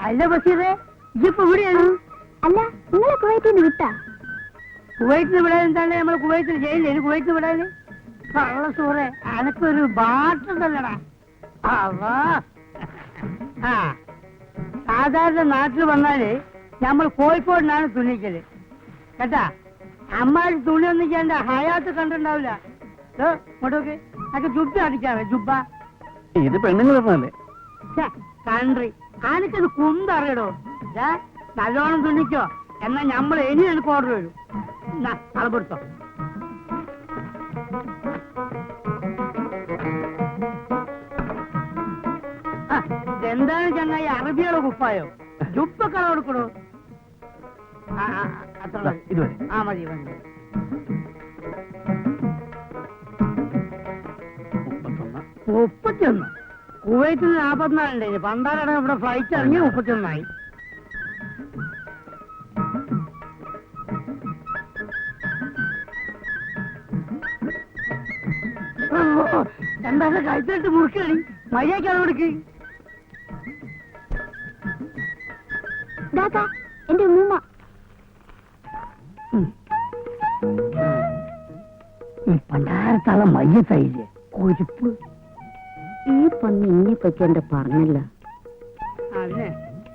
അല്ല ബഷീറേ, ഇപ്പൊ ഇവിടെയാണ്? അല്ല, നിങ്ങളെ കുവൈറ്റിൽ നിന്ന് വിട്ടാ? കുവൈറ്റിന് വിടാൻ എന്താണ്? നമ്മൾ കുവൈറ്റിൽ ജയിലില്ല, ഇനി കുവൈറ്റിന് വിടാന്? കള്ള സൂറേ, അനക്കൊരു ബാട്ടുണ്ടല്ലടാ. ആ, സാധാരണ നാട്ടിൽ വന്നാല് നമ്മൾ കോഴിക്കോടിനാണ് തുണിക്കല് കേട്ടാ. അമ്മാര് തുണി ഒന്നും ചെയ്യണ്ട, ഹയാത്ത് കണ്ടിട്ടുണ്ടാവില്ല. ഇങ്ങോട്ടൊക്കെ അതൊക്കെ ജുബ്ബ അടിക്കാവേ, ജുബ്ബ. ഇത് പെണ്ണുങ്ങൾ പറഞ്ഞല്ലേ കൺട്രി. ആനക്കത് കുന്തറിയടോ. നല്ലോണം തുണിക്കോ, എന്നാ നമ്മൾ ഇനി എനിക്ക് ഓർഡർ വരും. അളപ്പെടുത്തോ. എന്താണ് ചങ്ങായി, അറബിയുടെ കുപ്പായോ? ജുബ്ബ കളർ കൊടുക്കണോ? അത്ര ഇതുവരെ. ആ മതി മതി. 31. കുവൈറ്റിൽ 44 പണ്ടാരാണ് ഇവിടെ ഫ്ലൈറ്റ് ഇറങ്ങി 31. എന്താണ് കഴിച്ചിട്ട് മുറുക്കളി? മര്യാദ കൊടുക്ക്. എന്റെ ഉമ്മ ഈ പണ്ടാരത്താള മയ്യത്തായില്ലേ കൊഴുപ്പ്. ഈ പന്നി ഇന്നെ പറ്റി എന്റെ പറഞ്ഞില്ല. അതിനെ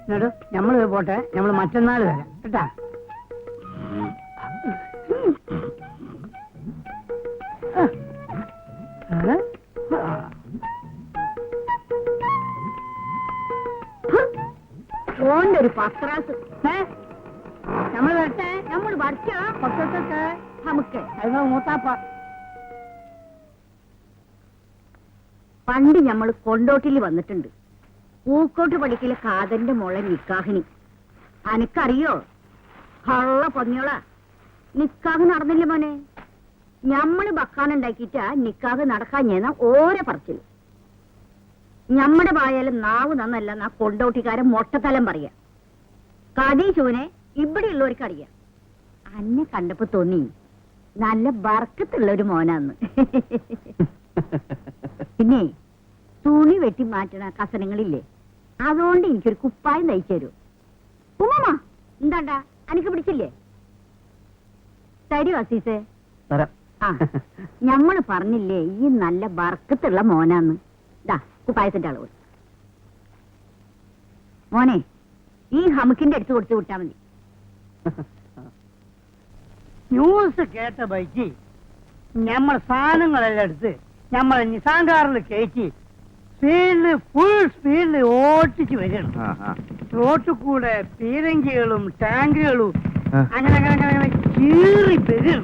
എന്നിട്ട് നമ്മള് പോട്ടെ, നമ്മള് മറ്റന്നാൾ വരാം കേട്ടാ. ഓന്റെ ഒരു പത്രാസ് നമ്മൾ വരട്ടെ, നമ്മൾ വരച്ചാ കൊച്ചൊക്കെ നമുക്ക് അതിന് മൂത്താപ്പ. പണ്ട് ഞമ്മള് കൊണ്ടോട്ടിൽ വന്നിട്ടുണ്ട്. പൂക്കോട്ട് പഠിക്കലെ കാതന്റെ മോളെ നിക്കാഹിനി. അനക്കറിയോ? കള്ള പൊന്നിയോളാ. നിക്കാഹ് നടന്നില്ല മോനെ. ഞമ്മള് ബക്കാനുണ്ടാക്കിട്ടാ നിക്കാഹ് നടക്കാൻ ഞാൻ ഓരോ പറച്ചില്. ഞമ്മടെ വായാലും നാവ് നന്നല്ല എന്നാ കൊണ്ടോട്ടിക്കാരൻ മൊട്ടത്തലം പറയാ. കടീശൂനെ ഇവിടെയുള്ളവർക്ക് അറിയാം. അന്നെ കണ്ടപ്പോ തോന്നി നല്ല ബർക്കത്തുള്ള ഒരു മോനാന്ന്. പിന്നെ തുണി വെട്ടി മാറ്റണ കസനങ്ങളില്ലേ, അതുകൊണ്ട് എനിക്കൊരു കുപ്പായം തയ്ച്ചു തരൂ. ഉമ്മ എന്താണ്ടാ അനക്ക് പിടിച്ചില്ലേ? തരൂ അസീസേ. ആ, ഞമ്മള് പറഞ്ഞില്ലേ ഈ നല്ല ബർക്കത്തുള്ള മോനാന്ന്. ദാ കുപ്പായത്തിന്റെ അളവ്. മോനെ, ഈ ഹമുക്കിന്റെ അടുത്ത് കൊടുത്തു വിട്ടാ മതി. ന്യൂസ് കേട്ട ബൈക്ക് നമ്മൾ സാധനങ്ങളെല്ലാം എടുത്ത് നമ്മളെ നിസാങ്കാറിൽ കയറ്റി സ്പീഡില് ഫുൾ സ്പീഡില് ഓട്ടിച്ച് വരണം. റോട്ടിൽ കൂടെ പീരങ്കികളും ടാങ്കുകളും അങ്ങനെ അങ്ങനെ അങ്ങനെ കീറി വരും.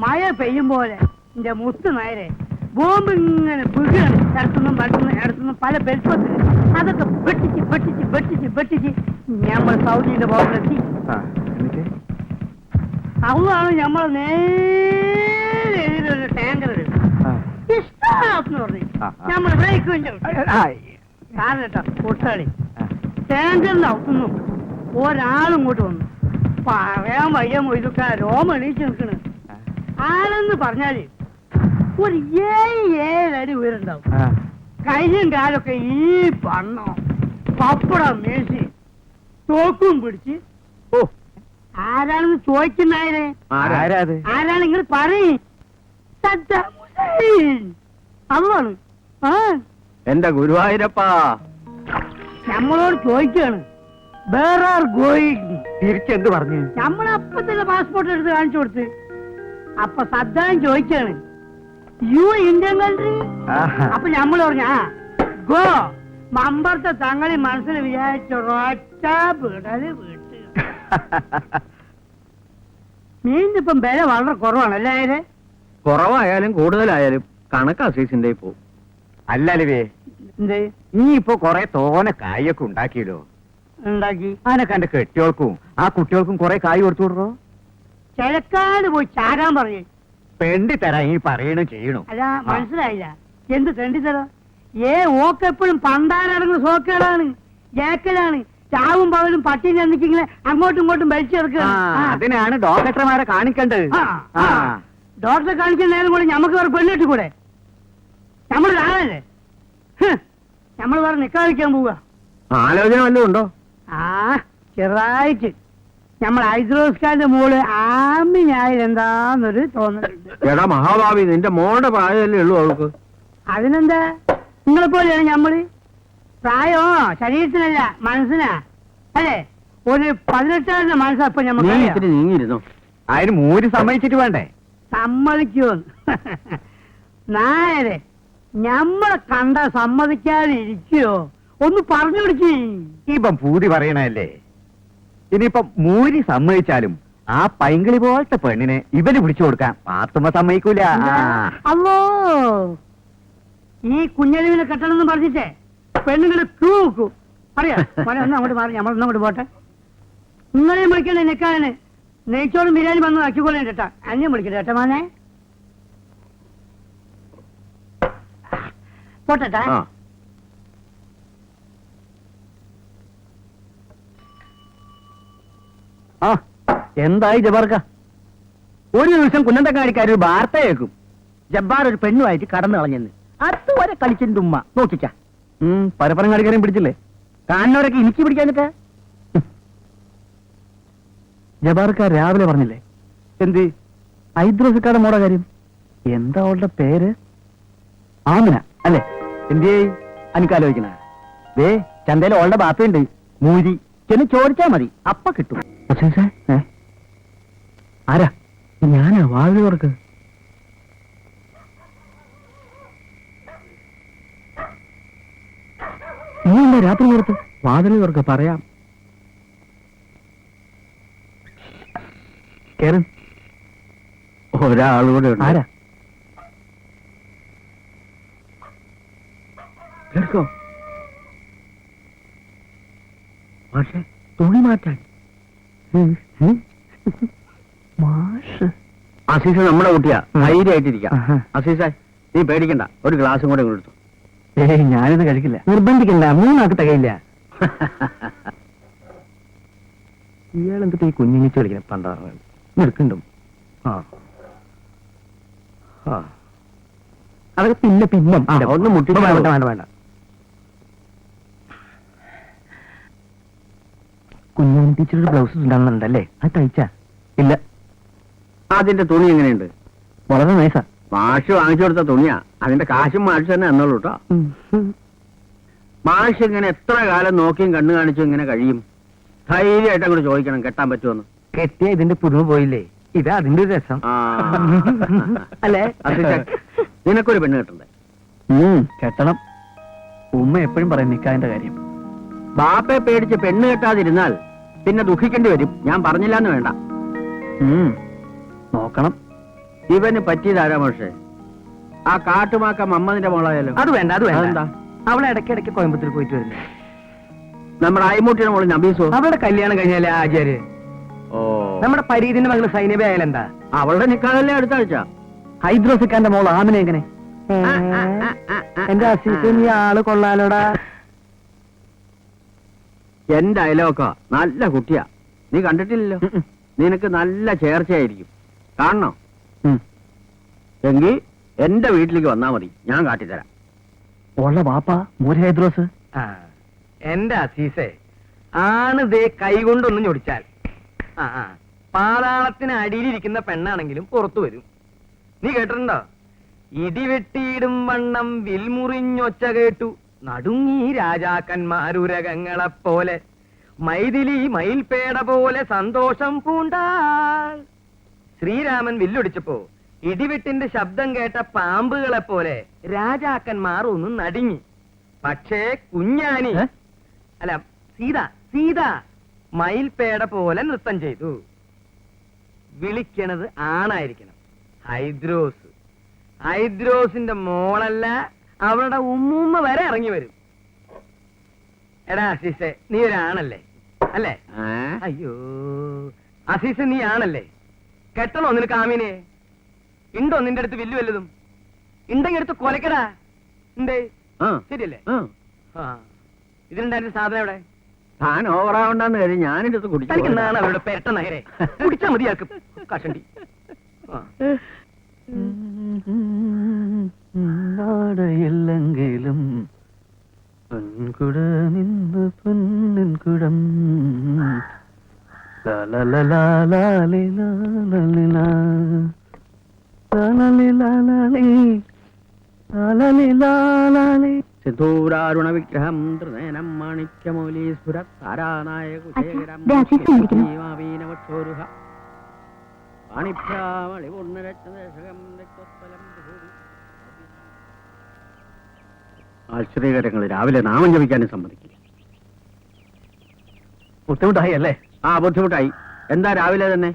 മഴ പെയ്യും പോലെ എന്റെ മുത്ത് നേരെ ബോംബ് ഇങ്ങനെ പുകയാണ്. ഇടത്തുനിന്നും ഇടത്തുനിന്നും പല ബെൽപ്പത്തിൽ അതൊക്കെ വെട്ടിച്ച് വെട്ടിച്ച് വെട്ടിച്ച് വെട്ടിച്ച് നമ്മൾ സൗദിയുടെ ബോർഡിലെത്തി. അതാണ് നമ്മൾ നേരെ എതിരൊരു ടാങ്കർ ഇഷ്ടം പറഞ്ഞു നമ്മൾ ബ്രേക്ക് കാരണം കേട്ടോ കൂട്ടാളി. ടാങ്കറിന്റെ അവിടുന്നു ഒരാളും ഇങ്ങോട്ട് വന്നു. പറയാൻ വയ്യ മൊയ്തുക്കാ, രോമ എണീച്ച് നിൽക്കണ്. ആരെന്ന് പറഞ്ഞാല് ഒരു 7 അടി ഉയരുണ്ടാവും. കയ്യും കാലൊക്കെ ഈ പണ്ണോ പപ്പടം മേശി തോക്കും പിടിച്ച്. ഓ, ആരാണെന്ന് ചോദിക്കുന്നായേ? ആരാണ് നിങ്ങൾ പറയും? സദ്ദാം ഹുസൈൻ. അതാണ്. എന്റെ ഗുരുവായൂരപ്പാ നമ്മളോട് ചോദിക്കാണ് വേറെ ആർ ഗോയിങ്. തിരിച്ചെന്ത് പറഞ്ഞു? നമ്മളപ്പ തന്നെ പാസ്പോർട്ട് എടുത്ത് കാണിച്ചു കൊടുത്ത്. അപ്പൊ സദ്ദാം ചോദിക്കാണ് യു ഇന്ത്യൻ കൺട്രി. അപ്പൊ നമ്മൾ പറഞ്ഞു ആ ഗോ. മമ്പറത്തെ തങ്ങളി മനസ്സിൽ വിചാരിച്ചു ഒറ്റ വിടല് വീട്ട്. മീനിപ്പം വില വളരെ കുറവാണല്ലേ? അതിന് കുറവായാലും കൂടുതലായാലും കണക്ക് അസീസിന്റെ പോവും. അല്ലല്ലേ എന്ത് നീ ഇപ്പൊ കൊറേ തോനെ കായൊക്കെ ഉണ്ടാക്കിയല്ലോ. ഉണ്ടാക്കി അതിനെ കണ്ട് കെട്ടിയോൾക്കും ആ കുട്ടികൾക്കും കൊറേ കായ് കൊടുത്തു വിടറോ. ചിലക്കാട് പോയി ചാരാൻ പറയേ. പെണ്ടി തരാൻ ഈ പറയണോ ചെയ്യണോ? അല്ല മനസ്സിലായില്ല. എന്ത് തെണ്ടിത്തരം? ഓക്കെപ്പോഴും പണ്ടാരടങ്ങുന്ന സോക്കേടാണ്, ജാക്കലാണ്. ചാവും പകലും പട്ടിയും ചെന്നിക്കിങ്ങനെ അങ്ങോട്ടും ഇങ്ങോട്ടും വലിച്ചെടുക്കുക. അതിനാണ് ഡോക്ടർമാരെ കാണിക്കേണ്ടത്. ഡോക്ടറെ കാണിക്കുന്ന നേരം കൂടെ ഞമ്മക്ക് വേറെ പെണ്ണിട്ട് കൂടെ? നമ്മുടെ ആളല്ലേ? നമ്മൾ വേറെ നിക്കാതിരിക്കാൻ പോവുക. ആലോചന വല്ലതും ഉണ്ടോ? ആ ചെറുതായിട്ട് നമ്മൾ ഹൈദ്രോസ്കാന്റെ മോള് ആമിനായാലെന്താന്നൊരു തോന്നലുണ്ട്. എടാ മഹാഭാവി, നിന്റെ മോളുടെ പ്രായമല്ലേ ഉള്ളൂ അവൾക്ക്. അതിനെന്താ, നിങ്ങളെ പോലെയാണ് ഞമ്മള്. പ്രായോ ശരീരത്തിനല്ല മനസ്സിനാ, അല്ലേ? ഒരു 18 മനസ്സപ്പൊ നീ ഇത്തിരി നീങ്ങിയിരുന്നു. അതിന് മൂരി സമ്മതിച്ചിട്ട് വേണ്ടേ? സമ്മതിക്കുമെന്ന് നായരെ ഞമ്മളെ കണ്ട സമ്മതിക്കാതെ ഇരിക്കുവോ? ഒന്ന് പറഞ്ഞു പിടിച്ചേ. ഇപ്പം പൂതി പറയണല്ലേ. ഇനിയിപ്പം മൂരി സമ്മതിച്ചാലും ആ പൈങ്കിളി പോലത്തെ പെണ്ണിനെ ഇവന് പിടിച്ചു കൊടുക്കാൻ പാത്തുമ്മ സമ്മതിക്കൂല. അല്ലോ, ഈ കുഞ്ഞലിവിനെ കെട്ടണമെന്ന് പറഞ്ഞിട്ടേ പെണ്ണുങ്ങള് ക്യൂ വെക്കൂ. അറിയാം മോനെ, ഒന്ന് അങ്ങോട്ട് മാറി, നമ്മളൊന്നങ്ങോട്ട് പോട്ടെ. നിങ്ങളെയും വിളിക്കണേ നിൽക്കാന്. നെയ്ച്ചോറും ബിരിയാണി വന്ന് ആക്കിക്കൊള്ളേ കേട്ടാ. അന്യം വിളിക്കട്ടെ കേട്ടോ മോനെ. പോട്ടെ. ആ എന്തായി ജബ്ബാർക്ക? ഒരു ദിവസം കുന്നന്തക്കാടിക്കാർ ഒരു വാർത്ത കേൾക്കും, ജബ്ബാർ ഒരു പെണ്ണുമായിട്ട് കടന്നു കളഞ്ഞെന്ന്. അതുവരെ കളിച്ചിന്റെ ഉമ്മ നോക്കിക്ക. പരപ്പരം കാടിക്കാരെയും പിടിച്ചില്ലേ? കാണുന്നവരൊക്കെ എനിക്ക് പിടിക്കാനിട്ട്. ജബ്ബാർക്ക രാവിലെ പറഞ്ഞില്ലേ എന്ത് ഹൈദ്രോസിക്കാരുടെ മോടെ കാര്യം? എന്താ അവളുടെ പേര്? ആമിന അല്ലേ? എന്തേ എനിക്കാലോചിക്കണ? ദേ ചന്തയിൽ അവളുടെ ബാപ്പയുണ്ട്, മൂരി. ചെന്ന് ചോദിച്ചാ മതി, അപ്പ കിട്ടും. ആരാ? ഞാനാ വാതിലുവർക്ക്. നീ എന്താ രാത്രി പുറത്ത്? വാതിലുവർക്ക് പറയാം. ഒരാളൂടെ ആരാ? കേൾക്കോ? പക്ഷെ തുണി മാറ്റാൻ മാഷ്. അസീസ നമ്മുടെ കുട്ടിയാ, ധൈര്യമായിട്ടിരിക്കാം. അസീസ നീ പേടിക്കണ്ട, ഒരു ഗ്ലാസും കൂടെ കൊടുത്തു. ഏയ് ഞാനിത് കഴിക്കില്ല. നിർബന്ധിക്കണ്ട, 3 ആൾക്ക് തികയില്ല. ഇയാളെന്തിട്ട് ഈ കുഞ്ഞിങ്ങിച്ച് കളിക്കണം? പണ്ടാറ് നിൽക്കണ്ടും. അതൊക്കെ പിന്നെ പിന്നം ഒന്ന് മുട്ടി. വേണ്ട വേണ്ട വേണ്ട. കുഞ്ഞാൻ ടീച്ചറുടെ ബ്ലൗസ് ഉണ്ടാകുന്നുണ്ടല്ലേ? അത് തയ്ച്ചാ? ഇല്ല. അതിന്റെ തുണി എങ്ങനെയുണ്ട്? വളരെ നൈസാ. മാഷ് വാങ്ങിച്ചു കൊടുത്ത തുണിയാ. അതിന്റെ കാശും മാഷ് തന്നെ എന്നോളൂ കേട്ടോ. മാഷ് ഇങ്ങനെ എത്ര കാലം നോക്കിയും കണ്ണു കാണിച്ചും ഇങ്ങനെ കഴിയും? ധൈര്യമായിട്ട് അങ്ങോട്ട് ചോദിക്കണം, കെട്ടാൻ പറ്റുമെന്ന്. കെട്ടിയ ഇതിന്റെ പുതുമ പോയില്ലേ? ഇതാ അതിന്റെ ഒരു രസം അല്ലേ? നിനക്കൊരു പെണ്ണ് കെട്ടണ്ടേ? കെട്ടണം. ഉമ്മ എപ്പോഴും പറയും നിക്കാതിന്റെ കാര്യം. ബാപ്പയെ പേടിച്ച് പെണ്ണ് കെട്ടാതിരുന്നാൽ പിന്നെ ദുഃഖിക്കേണ്ടി വരും. ഞാൻ പറഞ്ഞില്ലാന്ന് വേണ്ട. നോക്കണം. ഇവന് പറ്റിയതാരാ പക്ഷേ? ആ കാട്ടുമാക്ക മമ്മതിന്റെ മോളായാലോ? അത് വേണ്ട, അത് വേണ്ട. എന്താ? അവളെ ഇടയ്ക്കിടയ്ക്ക് കോയമ്പത്തൂർ പോയിട്ട് വരുന്നു. നമ്മുടെ അയ്മൂട്ടിയുടെ മോള് നബീസോ? അവളുടെ കല്യാണം കഴിഞ്ഞാലേ ആചാര്യ. ഓ, നമ്മുടെ പരീതിന്റെ മകള് സൈനബ ആയാലെന്താ? അവളുടെ നിക്കാതല്ലേ അടുത്ത ആഴ്ച. ഹൈദ്രോസിക്കാന്റെ മോൾ ആമിനെ എങ്ങനെ? എന്റെ അസീസ്, നീ ആള് കൊള്ളാലോടാ. എന്റെ അയലോക്ക നല്ല കുട്ടിയാ, നീ കണ്ടിട്ടില്ലല്ലോ. നിനക്ക് നല്ല ചേർച്ചയായിരിക്കും. കാണണോ? എങ്കിൽ എന്റെ വീട്ടിലേക്ക് വന്നാ മതി, ഞാൻ കാട്ടിത്തരാം. ഉള്ള വാപ്പ മൂര ഹൈദ്രോസ്. എന്റെ അസീസെ, ആണ് ദേ കൈകൊണ്ടൊന്നും ഞൊടിച്ചാൽ പാതാളത്തിന് അടിയിലിരിക്കുന്ന പെണ്ണാണെങ്കിലും പുറത്തു വരും. നീ കേട്ടിട്ടുണ്ടോ? ഇടിവെട്ടിയിടും വണ്ണം വിൽമുറിഞ്ഞൊച്ച കേട്ടു നടുങ്ങി രാജാക്കന്മാരുരകങ്ങളെപ്പോലെ മൈഥിലി മയിൽപേട പോലെ സന്തോഷം പൂണ്ടാൾ. ശ്രീരാമൻ വില്ലൊടിച്ചപ്പോ ഇടിവെട്ടിന്റെ ശബ്ദം കേട്ട പാമ്പുകളെ പോലെ രാജാക്കന്മാർ ഒന്ന് നടുങ്ങി. പക്ഷേ കുഞ്ഞാനി അല്ല സീത മയിൽപേട പോലെ നൃത്തം ചെയ്തു. വിളിക്കണത് ആണായിരിക്കണം. ഹൈദ്രോസിന്റെ മോളല്ല, അവളുടെ ഉമ്മൂമ്മ വരെ ഇറങ്ങി വരും. എടാ അസീസെ, നീ ഒരാണല്ലേ? അല്ലേ? അയ്യോ അസീസെ, നീ ആണല്ലേ? കെട്ടണോ നിനക്ക് ആമീനെ? ഉണ്ടോ നിന്റെ അടുത്ത് വില്ലു വല്ലതും? ഉണ്ടെങ്കിൽ എടുത്ത് കൊലക്കടാ. എന്തേ ശരിയല്ലേ? ഇതിലുണ്ടായിരുന്ന സാധനം എവിടെ? താൻ ഓവറാവണ്ടെന്ന് കരുതി ഞാനെടുത്ത് കുടിക്കാനാണ് അവരുടെ പെരട്ട നഗരെ. കുടിച്ചാ മതിയാക്കും കഷണ്ടി. നാടയില്ലെങ്കിലും പൊൻകുട നിന്ന് പൊന്നിൻകുടം സിന്ധൂരാരുണ വിഗ്രഹം ത്രിനയനം മാണിക്യമൗലീസ്ഫുര താരാനായകുശേഖരം ആശ്ചര്യകരങ്ങൾ രാവിലെ നാമം ജപിക്കാനും സമ്മതിക്കില്ല. ബുദ്ധിമുട്ടായി അല്ലേ? ആ, ബുദ്ധിമുട്ടായി. എന്താ രാവിലെ തന്നെ?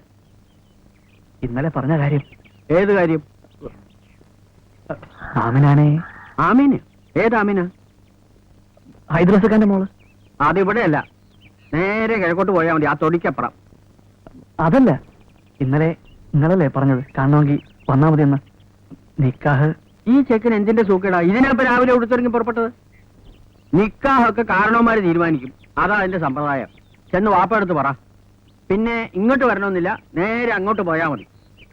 ഇന്നലെ പറഞ്ഞ കാര്യം. ഏത് കാര്യം? ആമിനാണേ. ആമീന്? ഏത് ആമീന? ഹൈദ്രോസക്കാന്റെ മോള്. അതിവിടെയല്ല, നേരെ കിഴക്കോട്ട് പോയാൽ മതി, ആ തൊടിക്കപ്പുറം. അതല്ല, ഇന്നലല്ലേ പറഞ്ഞത് കാണണമെങ്കിൽ വന്നാ മതി എന്ന്. നിക്കാഹ്. ഈ ചെക്കൻ എന്തിന്റെ സൂക്കേടാ ഇതിനപ്പം രാവിലെ ഉടുത്തിറങ്ങി പുറപ്പെട്ടത്? നിക്കാഹൊക്കെ കാരണവന്മാര് തീരുമാനിക്കും, അതാ അതിന്റെ സമ്പ്രദായം. ചെന്ന് വാപ്പ എടുത്ത് പറ. പിന്നെ ഇങ്ങോട്ട് വരണമെന്നില്ല, നേരെ അങ്ങോട്ട് പോയാൽ മതി.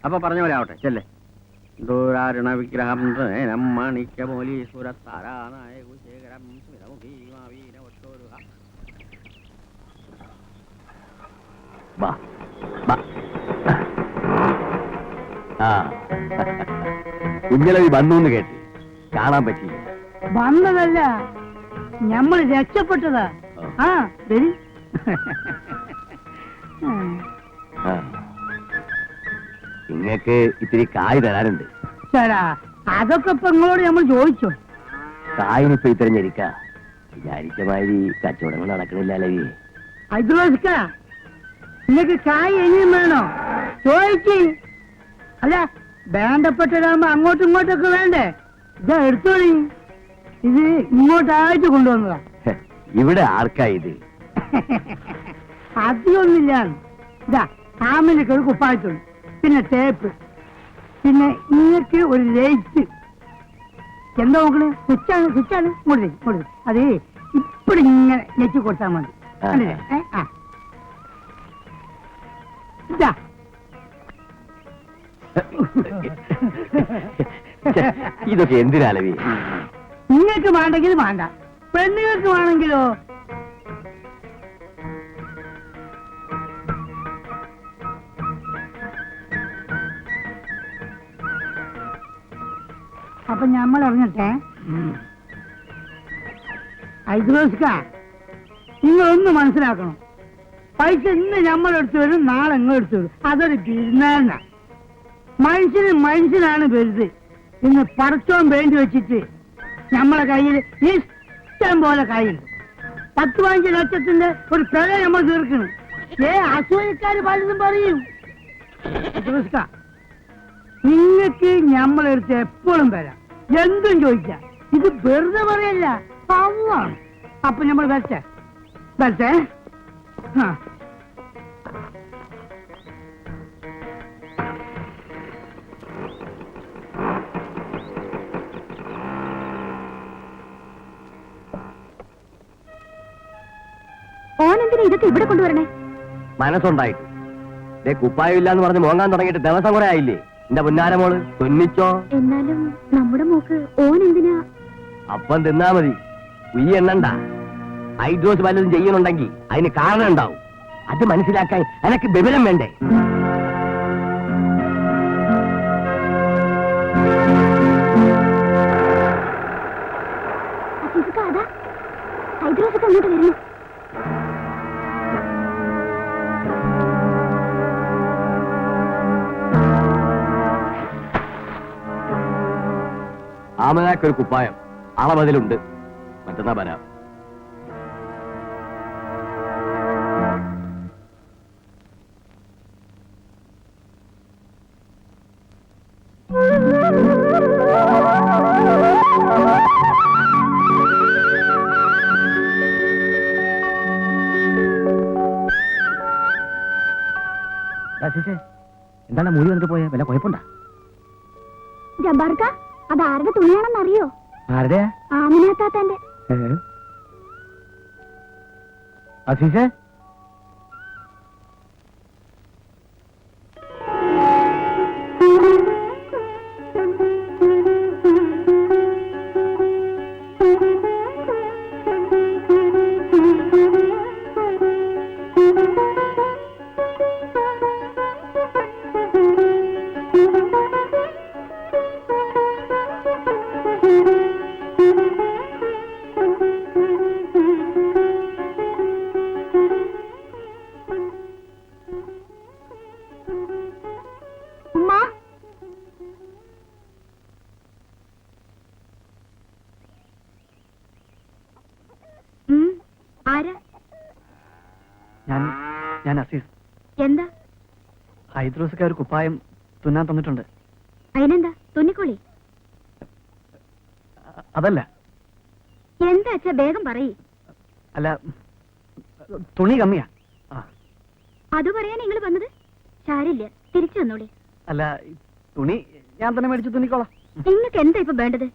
അപ്പൊ പറഞ്ഞ പോലെ ആവട്ടെ, ചെല്ലേ. ദൂരാരുണ വിഗ്രഹം കുഞ്ഞളവി വന്നു കേട്ട് കാണാൻ പറ്റിയില്ല. വന്നതല്ല, ഞമ്മള് രക്ഷപ്പെട്ടതാ. ആ വരി. നിങ്ങക്ക് ഇത്തിരി കായ് തരാനുണ്ട്. ചേടാ, അതൊക്കെ ഇപ്പൊ നിങ്ങളോട് നമ്മൾ ചോദിച്ചോ? കായിനിപ്പോ ഇത്തിരഞ്ഞിരിക്ക വിചാരിച്ച മാതിരി കച്ചവടങ്ങൾ നടക്കണില്ലല്ലേ. ഹൈദ്രോസിക്ക, നിങ്ങക്ക് കായ് ഇനിയും വേണോ? ചോദിക്ക്. അല്ല, വേണ്ടപ്പെട്ടതാകുമ്പോ അങ്ങോട്ടും ഇങ്ങോട്ടൊക്കെ വേണ്ടേ? ഇതാ എടുത്തോളി. ഇത് ഇങ്ങോട്ടായിട്ട് കൊണ്ടുവന്നതാ. ഇവിടെ ആർക്കാ ഇത്? അധികമൊന്നുമില്ല. ഇതാ ആമിനൊക്കെ ഒരു കുപ്പായത്തുള്ളൂ, പിന്നെ ടേപ്പ്, പിന്നെ ഇങ്ങക്ക് ഒരു ലൈറ്റ്. എന്താ നോക്കണേ? സ്വിച്ചാണ്. ഇങ്ങോട്ട് അതേ ഇപ്പഴും ഇങ്ങനെ ഞെക്കി കൊടുത്താൽ മതി. ഇതാ ഇതൊക്കെ എന്തിനാലവി? നിങ്ങൾക്ക് വേണ്ടെങ്കിൽ വേണ്ട, പെണ്ണുങ്ങൾക്ക് വേണമെങ്കിലോ? അപ്പൊ നമ്മൾ ഇറങ്ങട്ടെ. ഹൈദ്രോസിക്ക, നിങ്ങളൊന്ന് മനസ്സിലാക്കണം. പൈസ ഇന്ന് നമ്മളെടുത്ത് വരും, നാളെ ഇങ്ങെടുത്ത് വരും. അതൊരു ബിസിനസ്സാണ്. മനുഷ്യനാണ് വലുത്. ഇന്ന് പടച്ചോൻ വേണ്ടി വെച്ചിട്ട് നമ്മളെ കയ്യിൽ ഇഷ്ടം പോലെ കയ്യിൽ 10-15 ലക്ഷത്തിന്റെ ഒരു പിഴ നമ്മൾ തീർക്കണം. അസൂയക്കാര് പലതും പറയും. നിങ്ങൾക്ക് നമ്മളെടുത്ത് എപ്പോഴും വരാം, എന്തും ചോദിക്കാം. ഇത് വെറുതെ പറയല്ല, പാവമാണ്. അപ്പൊ നമ്മൾ വരട്ടെ. ഓനെന്തിനാ ഇതൊക്കെ ഇവിടെ കൊണ്ടുവരണേ? മനസ്സുണ്ടായിട്ട് കുപ്പായില്ല എന്ന് പറഞ്ഞ് മോങ്ങാൻ തുടങ്ങിയിട്ട് ദിവസം കുറെ ആയില്ലേ? എന്റെ പുന്നാരമോള് തുന്നിച്ചോ. എന്നാലും നമ്മുടെ മോക്ക് ഓനെന്തിനാ? അപ്പം തിന്നാ മതി, ഈ എണ്ണണ്ട. ഹൈഡ്രോസ് വല്ലതും ചെയ്യുന്നുണ്ടെങ്കിൽ അതിന് കാരണം ഉണ്ടാവും. അത് മനസ്സിലാക്കാൻ എനക്ക് വിവരം വേണ്ടേ? ഹൈദ്രോസൊക്കെ അങ്ങോട്ട് വരുന്നു. ആമനാക്കൊരു കുപ്പായം അളവതിലുണ്ട്, മറ്റന്നാ വരാം. എന്താണ് മൂലി വന്നിട്ട് പോയ വല്ല കുഴപ്പമുണ്ടാ? ജബ്ബാർക്ക, അത് ആരുടെ തുണിയാണെന്ന് അറിയോ? ആരുടെ? ആമിനാത്താത്തന്റെ. അസീസേ, ആരാ? ഞാൻ അസീസ്. എന്താ? ഹൈദ്രോസൊക്കെ ഒരു കുപ്പായം തുന്നാൻ തന്നിട്ടുണ്ട്. അതിനെന്താ? തുന്നിക്കോളി. അതല്ല. എന്താ അച്ഛാ, വേഗം പറയ്. അല്ല, തുണി കമ്മിയാ. അത് പറയാൻ നിങ്ങൾ വന്നത്? സാരില്ല, തിരിച്ചു വന്നോളി. അല്ല, തുണി ഞാൻ തന്നെ മേടിച്ച് തുന്നിക്കോളാം. നിങ്ങൾക്ക് എന്താ ഇപ്പൊ വേണ്ടത്?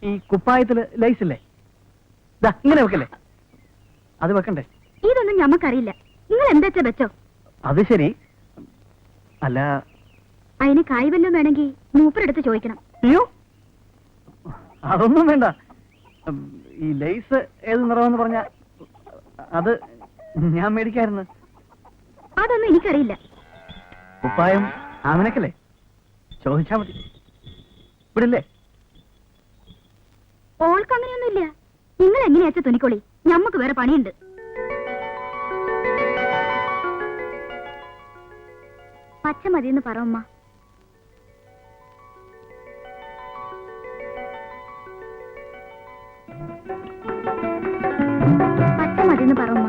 ഈ കുപ്പായത്തില് ലൈസ് ഇല്ലേ? ഇങ്ങനെ വെക്കല്ലേ? അത് വെക്കണ്ടേ? ഇതൊന്നും ഞമ്മക്കറിയില്ല. നിങ്ങൾ എന്താ വെച്ചോ. അത് ശരി. അല്ല, അതിന് കായ് വല്ലതും വേണമെങ്കിൽ മൂപ്പരെടുത്ത് ചോദിക്കണം. അയ്യോ, അതൊന്നും വേണ്ട. ഈ ലൈസ് ഏത് നിറമെന്ന് പറഞ്ഞ അത് ഞാൻ മേടിക്കായിരുന്നു. അതൊന്നും എനിക്കറിയില്ല. കുപ്പായം ആമനക്കല്ലേ? ചോദിച്ചാ മതി. ഇവിടില്ലേ? ഓൾക്ക് അങ്ങനെയൊന്നുമില്ല. നിങ്ങൾ എങ്ങനെയാച്ച തുണിക്കോളി, ഞമ്മക്ക് വേറെ പണിയുണ്ട്. പച്ച മതിയെന്ന് പറ ഉമ്മ. പച്ച മതിയെന്ന് പറ ഉമ്മ.